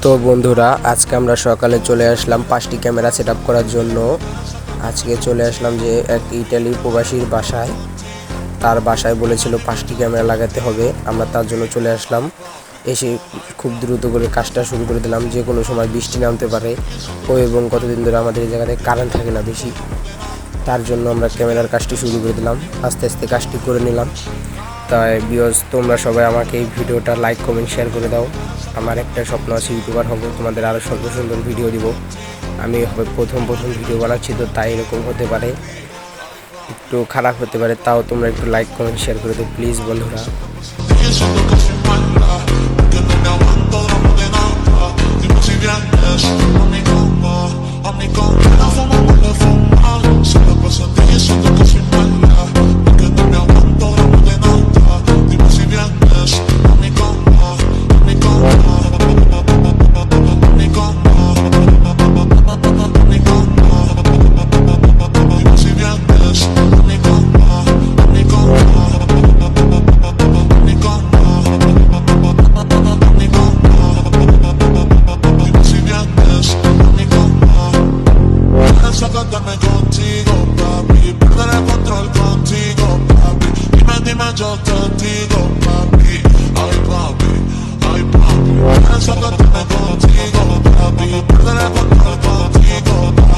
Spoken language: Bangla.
তো বন্ধুরা, আজকে আমরা সকালে চলে আসলাম 5টি ক্যামেরা সেট আপ করার জন্য। আজকে চলে আসলাম যে এক ইটালি প্রবাসীর বাসায়। তার বাসায় বলেছিল 5টি ক্যামেরা লাগাতে হবে। আমরা তার জন্য চলে আসলাম। এসে খুব দ্রুত করে কাজটা শুরু করে দিলাম। যে কোনো সময় বৃষ্টি নামতে পারে এবং কতদিন ধরে আমাদের এই জায়গাতে কারেন্ট থাকে না বেশি, তার জন্য আমরা ক্যামেরার কাজটি শুরু করে দিলাম। আস্তে আস্তে কাজটি করে নিলাম। তাই ভিউয়ার্স, তোমরা সবাই আমাকে এই ভিডিওটা লাইক কমেন্ট শেয়ার করে দাও। আমার একটা স্বপ্ন আছে ইউটিউবার হবো, তোমাদের আরও সুন্দর সুন্দর ভিডিও দিব। আমি হবে প্রথম ভিডিও বানাচ্ছি, তো তাই এরকম হতে পারে, একটু খারাপ হতে পারে। তাও তোমরা একটু লাইক কমেন্ট শেয়ার করে দাও প্লিজ বন্ধুরা। Sácame contigo, papi, perder el control contigo, papi. Dime, yo te digo, papi, ay papi, ay papi. Sácame contigo, papi, perder el control contigo, papi.